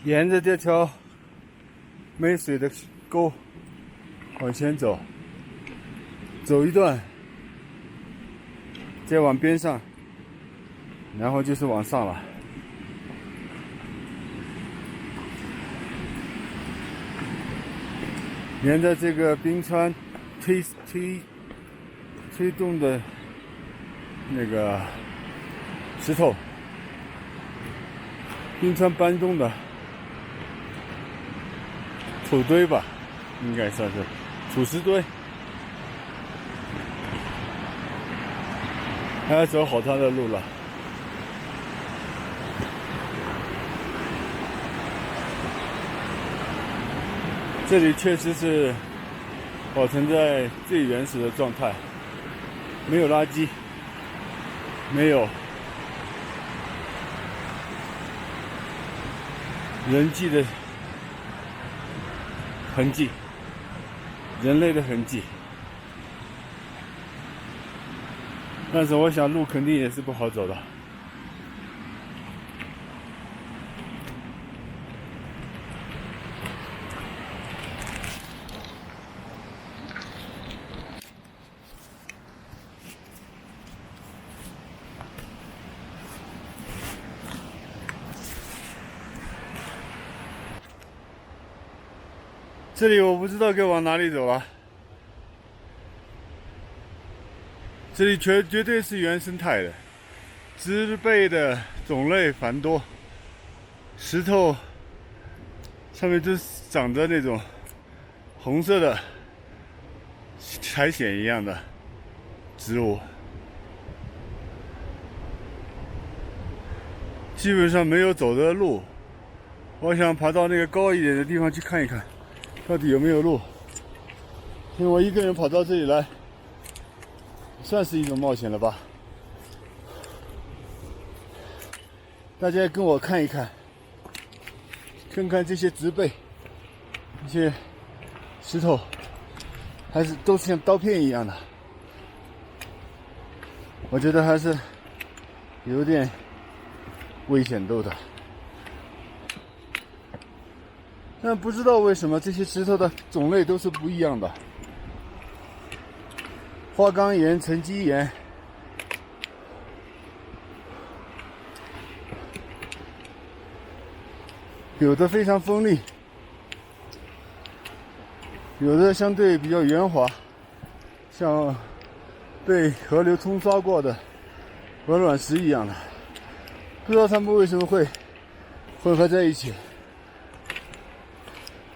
沿着这条没水的沟往前走，走一段，再往边上，然后就是往上了。沿着这个冰川推动的那个石头，冰川搬动的土堆吧，应该算是土石堆，还要走好长的路了。这里确实是保存在最原始的状态，没有垃圾，没有人迹的痕迹，人类的痕迹。但是我想路肯定也是不好走的。这里我不知道该往哪里走了。这里绝对是原生态的，植被的种类繁多，石头上面都长着那种红色的苔藓一样的植物，基本上没有走的路。我想爬到那个高一点的地方去看一看，到底有没有路。因为我一个人跑到这里来，算是一种冒险了吧。大家跟我看一看，看看这些植被，这些石头，还是都是像刀片一样的。我觉得还是有点危险度的。但不知道为什么这些石头的种类都是不一样的。花岗岩、沉积岩，有的非常锋利，有的相对比较圆滑，像被河流冲刷过的鹅卵石一样的。不知道它们为什么会混合在一起。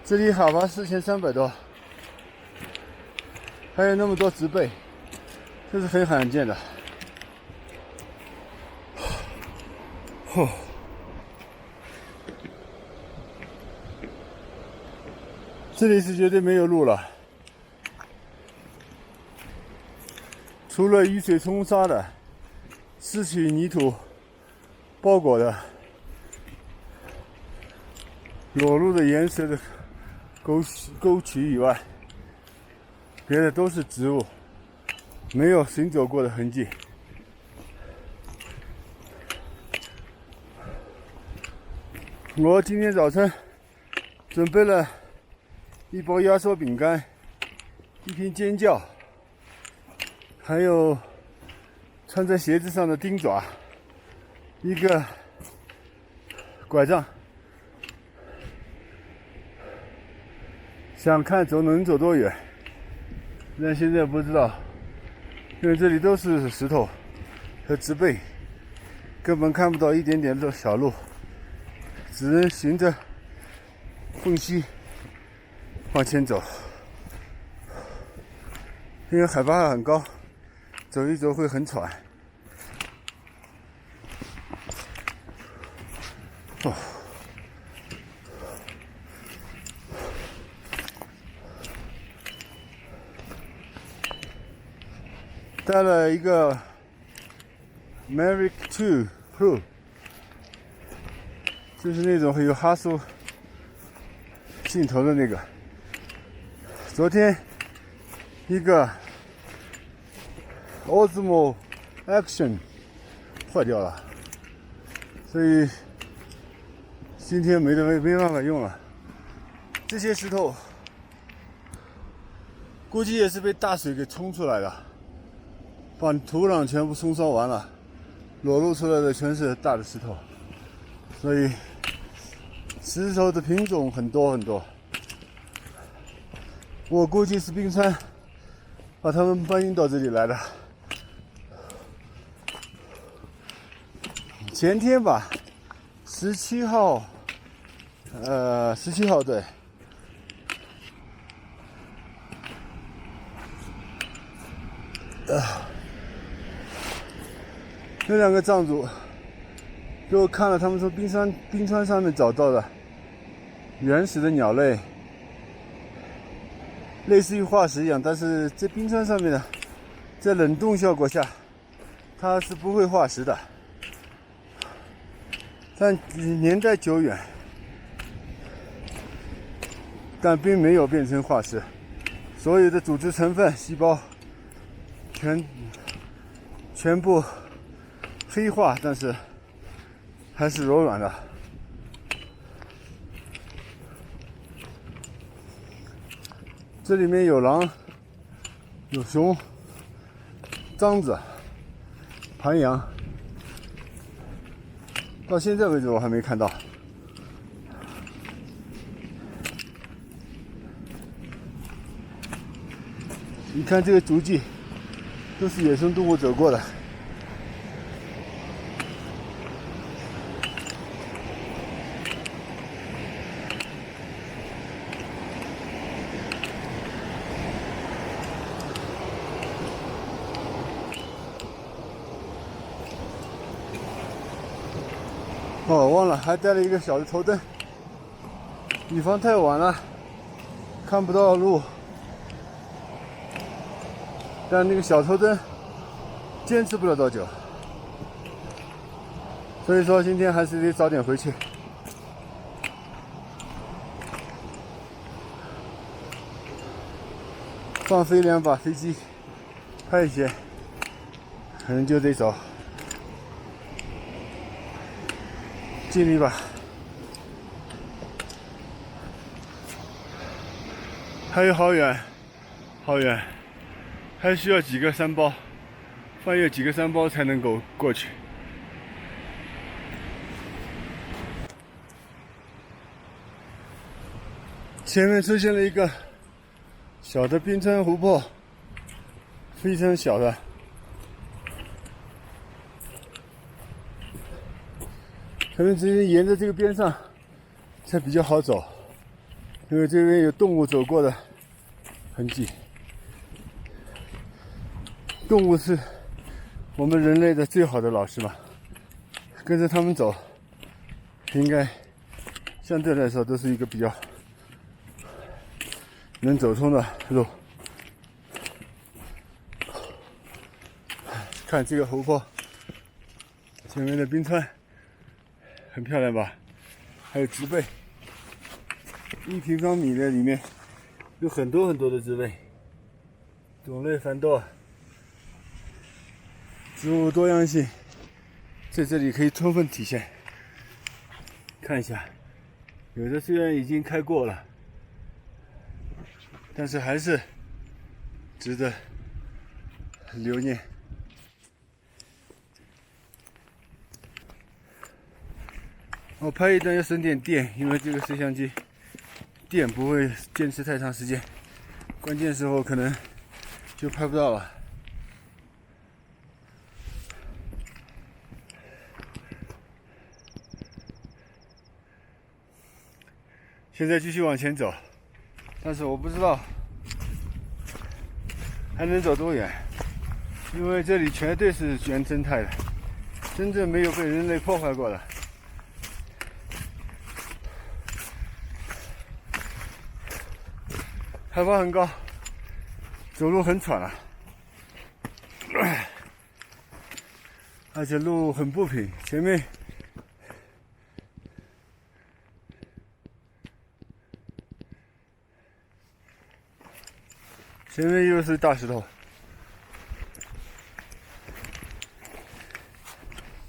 这里海拔4300多，还有那么多植被，这是很罕见的。这里是绝对没有路了，除了雨水冲刷的、湿气泥土包裹的、裸露的岩石的沟渠以外，别的都是植物，没有行走过的痕迹。我今天早晨准备了一包压缩饼干，一瓶尖叫，还有穿在鞋子上的钉爪，一个拐杖，想看能走多远，但现在不知道，因为这里都是石头和植被，根本看不到一点点的小路，只能循着缝隙往前走。因为海拔很高，走一走会很喘。带了一个 Mavic 2 Pro， 就是那种有哈苏镜头的那个。昨天一个 Osmo Action 坏掉了，所以今天没办法用了。这些石头估计也是被大水给冲出来的，把土壤全部冲刷完了，裸露出来的全是大的石头，所以石头的品种很多很多。我估计是冰川把它们搬运到这里来的。前天吧，17号，17号对。那两个藏族给我看了，他们说冰川上面找到的原始的鸟类，类似于化石一样，但是在冰川上面呢，在冷冻效果下，它是不会化石的。但年代久远，但并没有变成化石，所有的组织成分、细胞全部黑化，但是还是柔软的。这里面有狼、有熊、獐子、盘羊，到现在为止我还没看到。你看这个足迹，都是野生动物走过的。哦，忘了还带了一个小的头灯，以防太晚了看不到路。但那个小头灯坚持不了多久，所以说今天还是得早点回去。放飞2把飞机，快一些，可能就得走。尽力吧。还有好远，好远，还需要几个山包，翻越几个山包才能够过去。前面出现了一个小的冰川湖泊，非常小的。可能只有沿着这个边上才比较好走，因为这边有动物走过的痕迹。动物是我们人类的最好的老师嘛，跟着他们走，应该相对来说都是一个比较能走通的路。看这个湖泊，前面的冰川很漂亮吧？还有植被，1平方米的里面有很多很多的植被，种类繁多，植物多样性在这里可以充分体现。看一下，有的虽然已经开过了，但是还是值得留念。我拍一段要省点电，因为这个摄像机电不会坚持太长时间，关键时候可能就拍不到了。现在继续往前走，但是我不知道还能走多远，因为这里绝对是原生态的，真正没有被人类破坏过的。海拔很高，走路很喘啊，而且路很不平，前面又是大石头，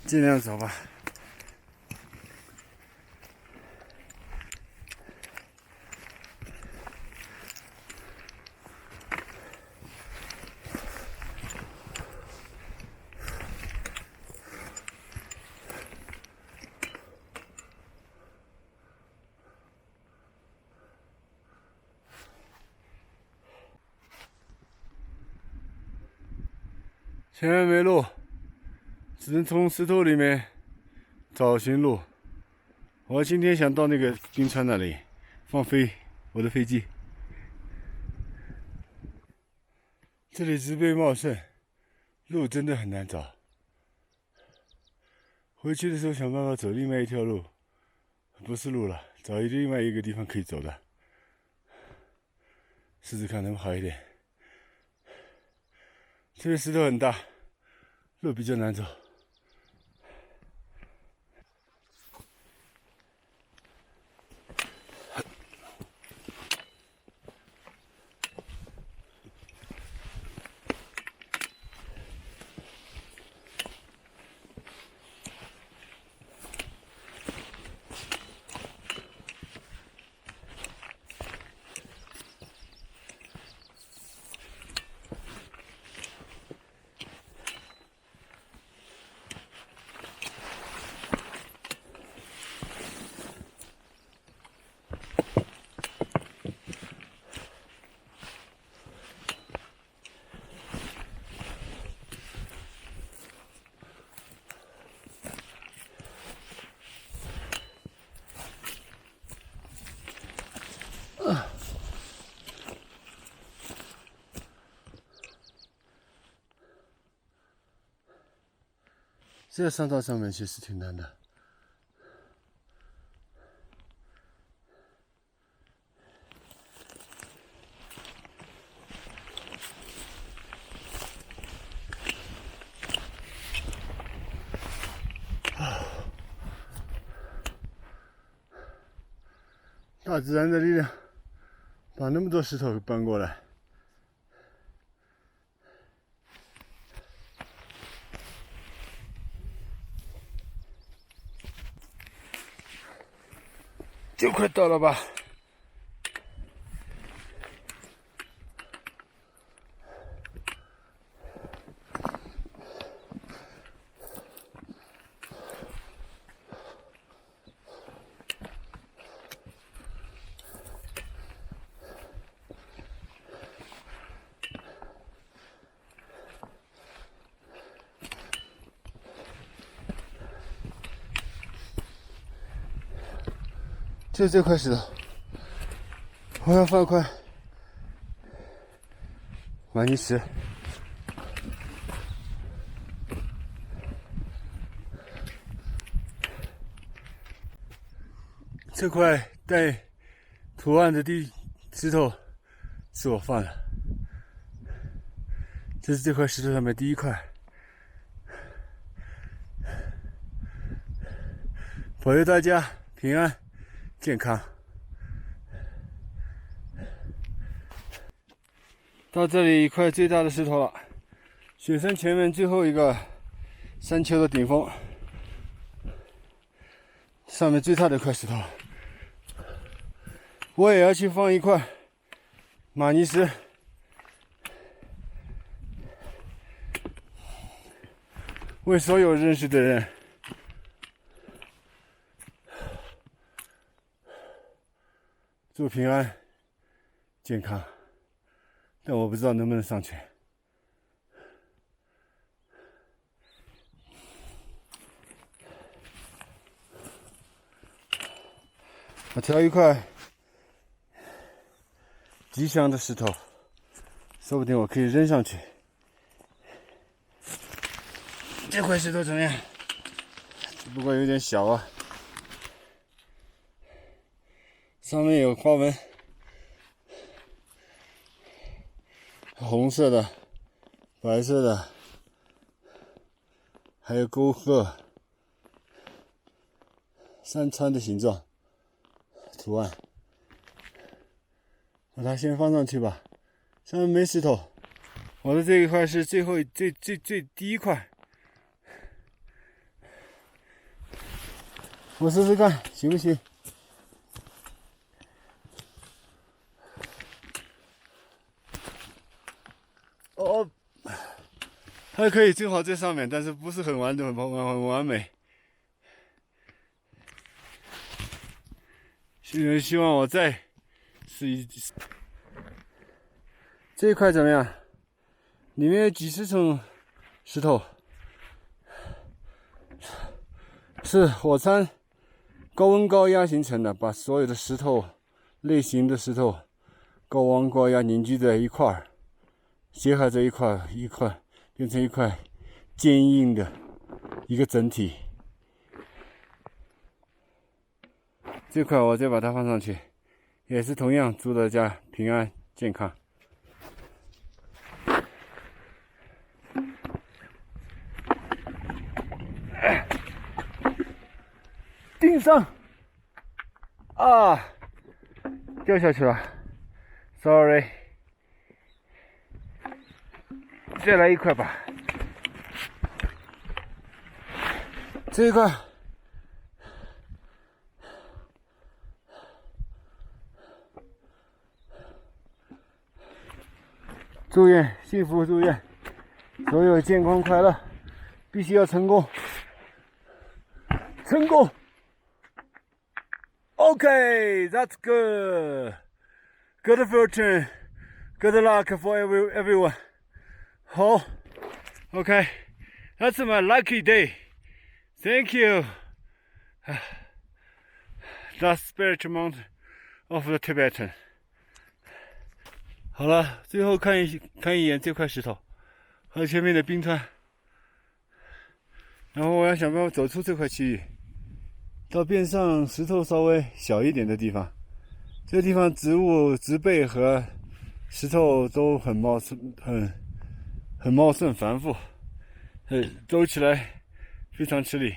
尽量走吧。前面没路，只能从石头里面找寻路。我今天想到那个冰川那里放飞我的飞机。这里植被茂盛，路真的很难找。回去的时候想办法走另外一条路，不是路了，找另外一个地方可以走的，试试看能好一点。这边石头很大，路比较难走。这上到上面其实挺难的。大自然的力量把那么多石头搬过来。就快到了吧？就这块石头，我要放块玛尼石。这块带图案的石头是我放的，这是这块石头上面第一块。保佑大家平安健康。到这里一块最大的石头了，雪山前面最后一个山丘的顶峰，上面最大的一块石头，我也要去放一块玛尼石。为所有认识的人祝平安健康，但我不知道能不能上去。我挑一块吉祥的石头，说不定我可以扔上去。这块石头怎么样？只不过有点小啊，上面有花纹，红色的、白色的，还有沟壑、山川的形状、图案。把它先放上去吧，上面没石头。我的这一块是最第一块，我试试看行不行。哦，还可以，正好在上面，但是不是很完整、很完美。希望我再试一试。这一块怎么样？里面有几十层石头是火山高温高压形成的，把所有的石头类型的石头高温高压凝聚在一块儿，结合在一块，变成一块坚硬的一个整体。这块我再把它放上去，也是同样祝大家平安健康。钉上啊，掉下去了 ，sorry， 再来一块吧，这一块。祝愿幸福，祝愿所有健康快乐，必须要成功，成功。Okay, that's good. Good fortune, good luck for everyone. 好 ，OK, that's my lucky day. Thank you. The spiritual mountain of the Tibetan. 好了，最后看一眼这块石头和前面的冰川，然后我要想办法走出这块区域，到边上石头稍微小一点的地方。这个地方植物植被和石头都很茂盛繁复，走起来非常吃力。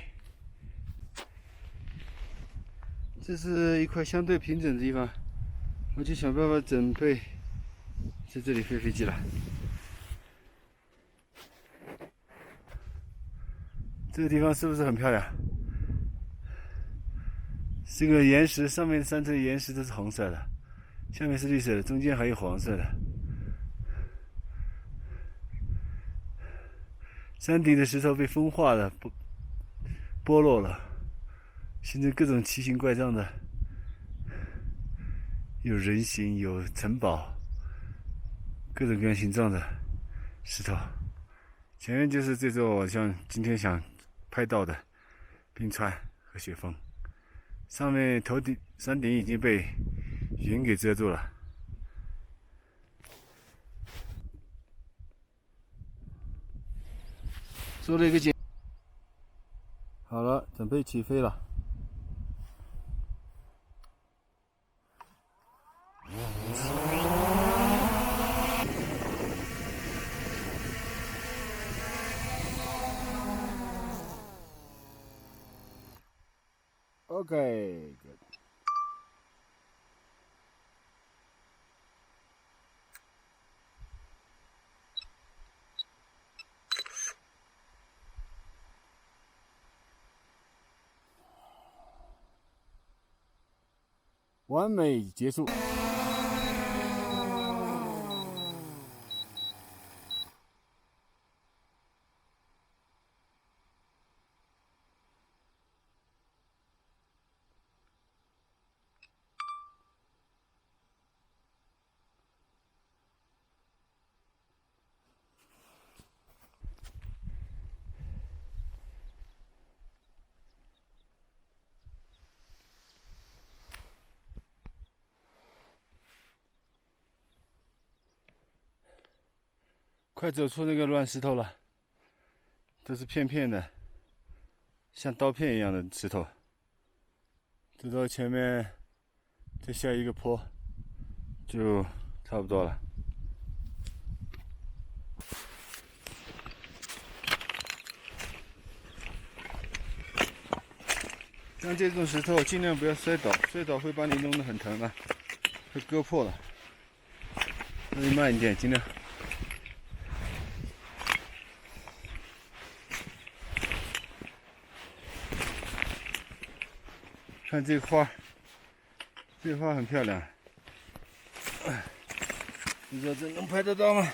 这是一块相对平整的地方，我就想办法准备在这里飞飞机了。这个地方是不是很漂亮？这个岩石上面3层岩石都是红色的，下面是绿色的，中间还有黄色的。山顶的石头被风化了，剥落了，形成各种奇形怪状的，有人形，有城堡，各种各样形状的石头。前面就是这座我今天想拍到的冰川和雪峰。上面山顶已经被云给遮住了。做了一个检，好了，准备起飞了。Okay, good. .完美结束。快走出那个乱石头了，都是片片的，像刀片一样的石头。走到前面，再下一个坡，就差不多了。像这种石头，尽量不要摔倒，摔倒会把你弄得很疼啊，会割破了。所以慢一点，尽量。看这花，这花很漂亮。你说这能拍得到吗？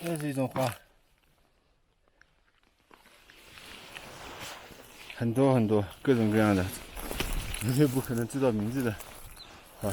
这是一种花，很多很多各种各样的，绝对不可能知道名字的花。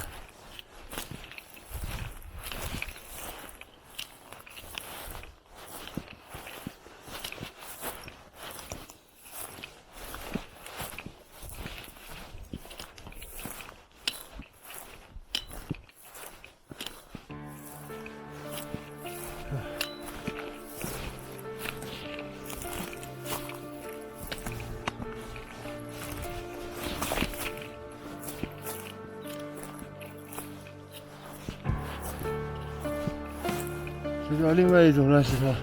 这叫另外一种乱石头。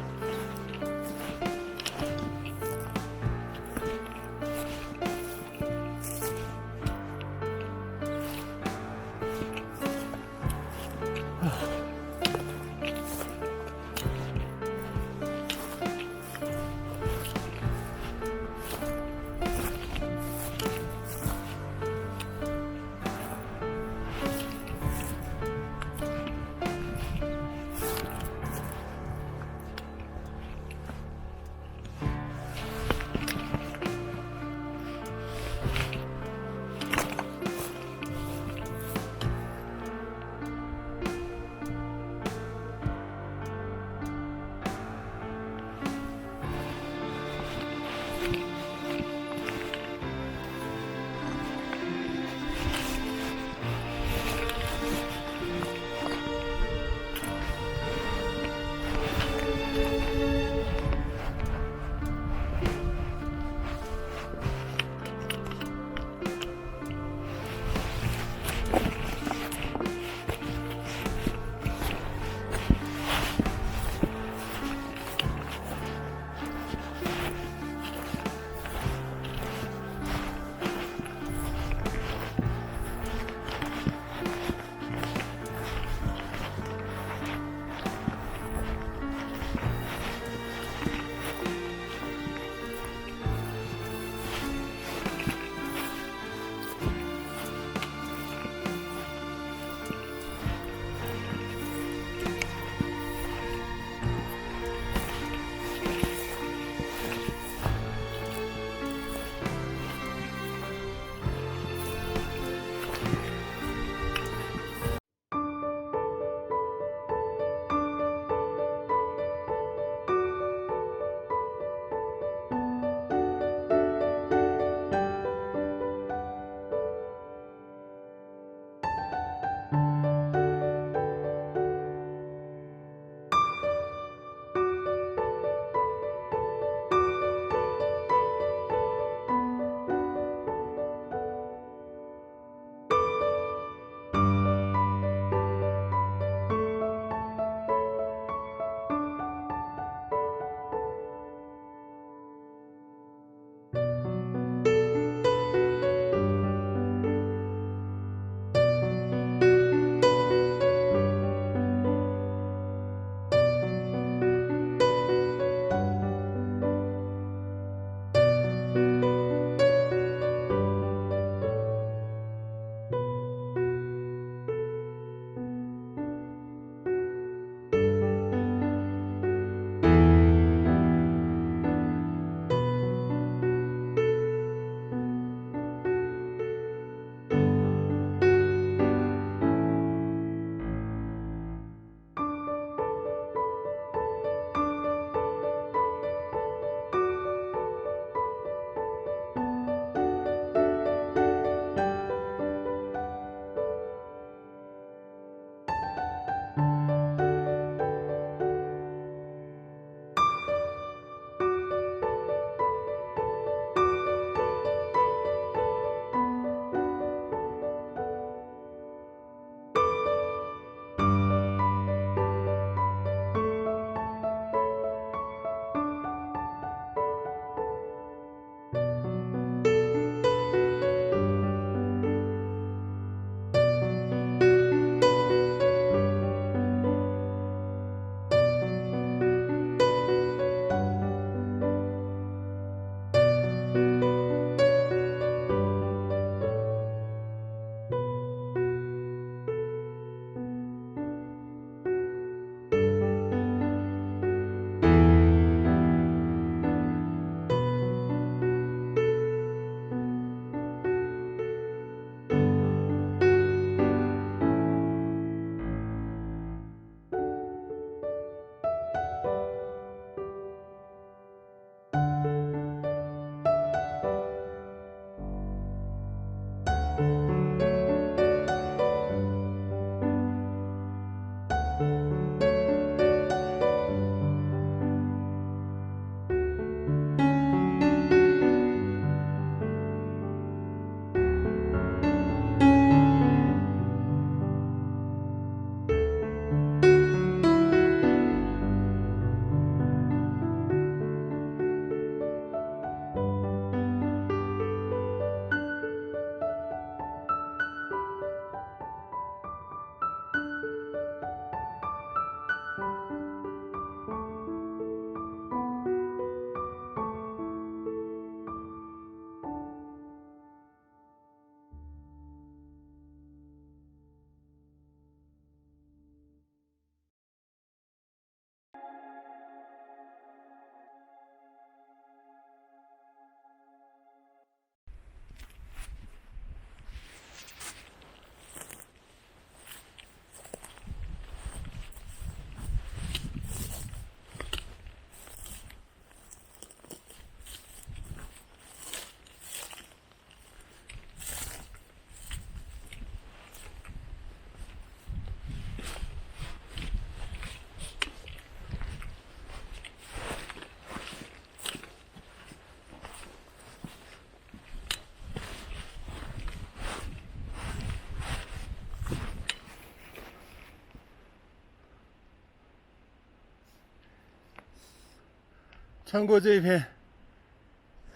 穿过这一片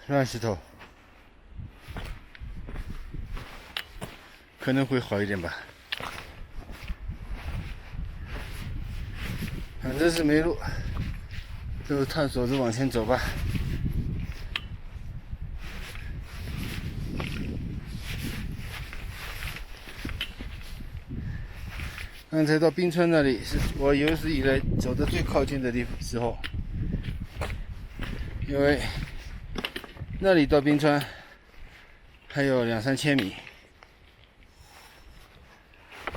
乱石头，可能会好一点吧。反正是没路，就探索着往前走吧。刚才到冰川那里是我有史以来走的最靠近的时候，因为那里到冰川还有2-3千米，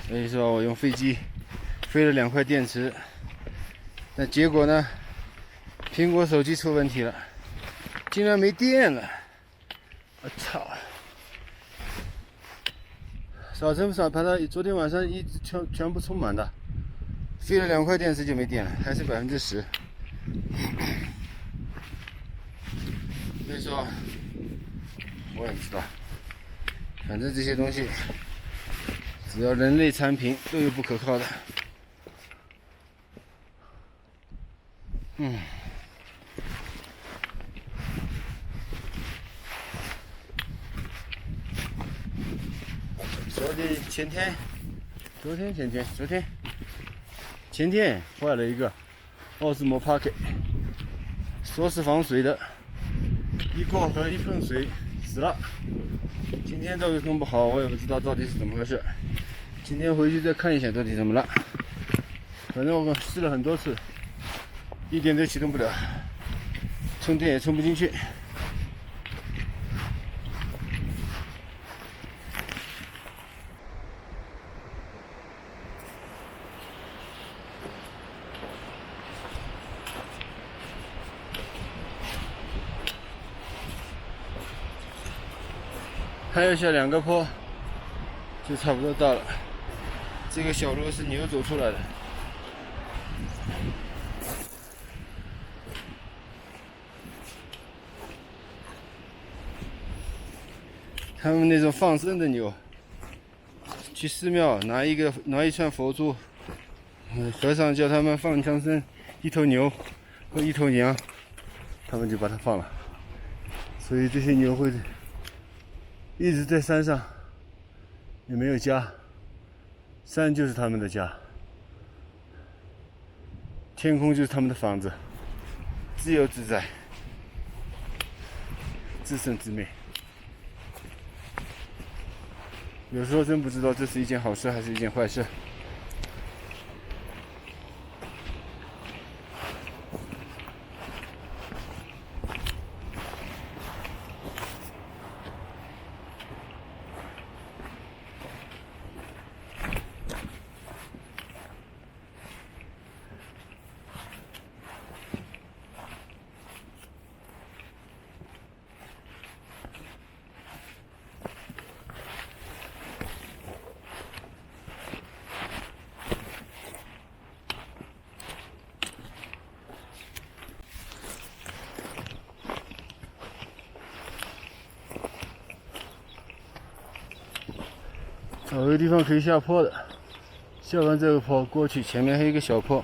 所以说我用飞机飞了2块电池，但结果呢，苹果手机出问题了，竟然没电了！我操！少成少，把它昨天晚上一直全部充满的，飞了2块电池就没电了，还是10%。所以说，我也不知道，反正这些东西，只要人类产品都有不可靠的。前天坏了一个奥斯摩 Pocket， 说是防水的，一过河一碰水死了。今天这个弄不好，我也不知道到底是怎么回事。今天回去再看一下到底怎么了。反正我们试了很多次，一点都启动不了，充电也充不进去。还要下2个坡，就差不多到了。这个小路是牛走出来的。他们那种放生的牛，去寺庙拿一串佛珠，和尚叫他们放枪生1头牛或1头羊，他们就把它放了。所以这些牛会一直在山上，也没有家，山就是他们的家，天空就是他们的房子，自由自在，自生自灭。有时候真不知道这是一件好事还是一件坏事。有个地方可以下坡的，下完这个坡过去，前面还有一个小坡，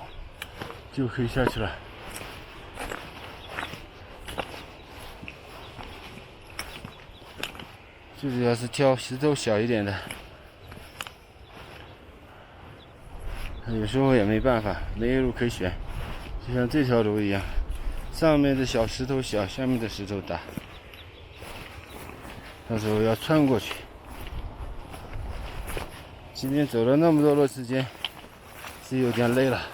就可以下去了。最主要是挑石头小一点的，有时候也没办法，没路可以选，就像这条路一样，上面的小石头小，下面的石头大，到时候要穿过去。今天走了那么多的时间，是有点累了，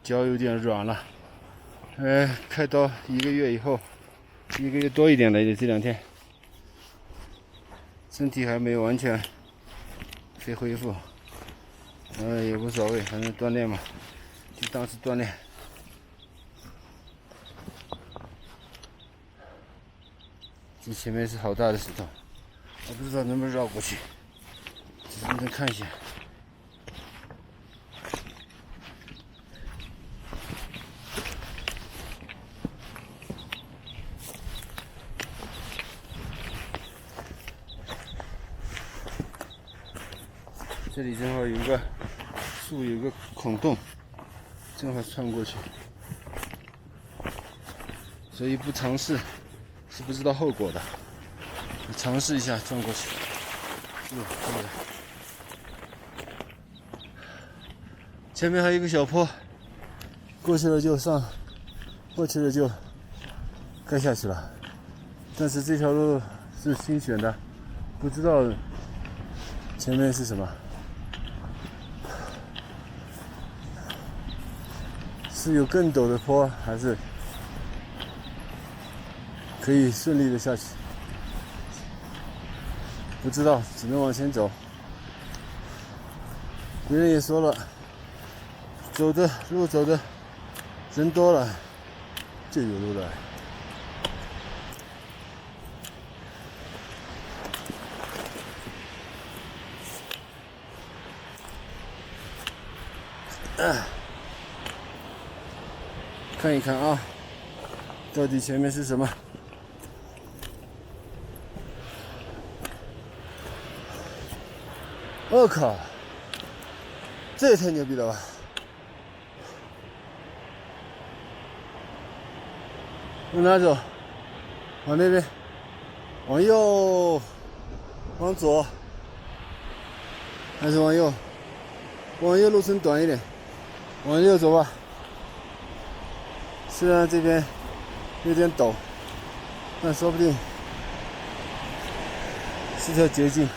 脚有点软了。开刀1个月以后，1个月多一点了，这2天，身体还没有完全恢复。也无所谓，反正锻炼嘛，就当是锻炼。这前面是好大的石头，我不知道能不能绕过去。只能看一下，这里正好有一个树，有个孔洞，正好穿过去。所以不尝试是不知道后果的。你尝试一下转过去，对不对？前面还有一个小坡，过去了就上，过去了就该下去了。但是这条路是新选的，不知道前面是什么，是有更陡的坡，还是可以顺利的下去？不知道，只能往前走。别人也说了，路走的人多了，就有路了。看一看啊，到底前面是什么？我靠，这也太牛逼了吧！往哪走？往那边，往右，往左，还是往右？往右路程短一点，往右走吧。虽然这边有点陡，但说不定是条捷径。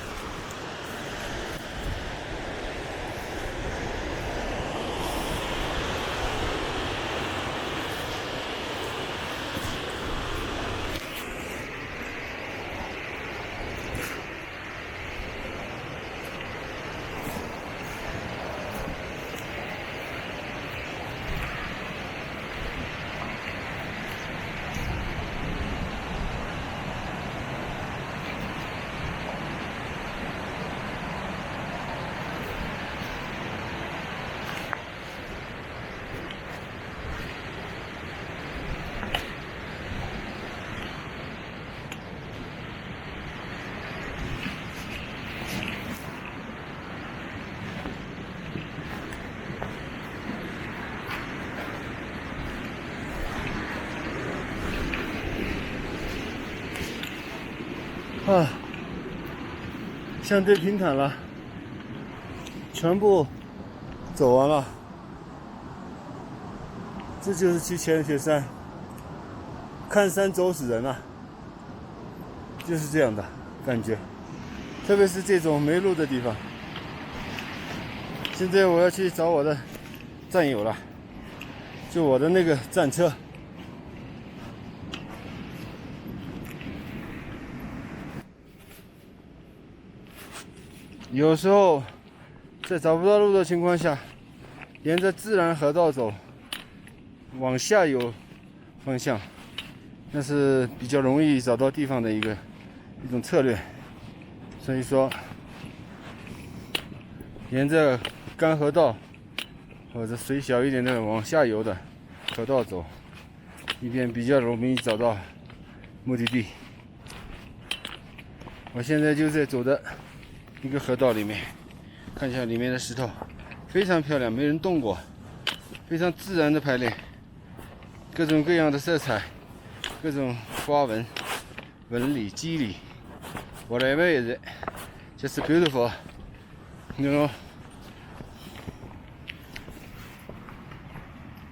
啊，相对平坦了，全部走完了。这就是去潜雪山，看山走死人啊，就是这样的感觉。特别是这种没路的地方。现在我要去找我的战友了，就我的那个战车。有时候在找不到路的情况下，沿着自然河道走，往下游方向，那是比较容易找到地方的一种策略。所以说，沿着干河道或者水小一点的往下游的河道走，以便比较容易找到目的地。我现在就在走的一个河道里面，看一下里面的石头，非常漂亮，没人动过，非常自然的排列，各种各样的色彩，各种花纹、纹理、肌理 ，whatever is it, just beautiful, you know.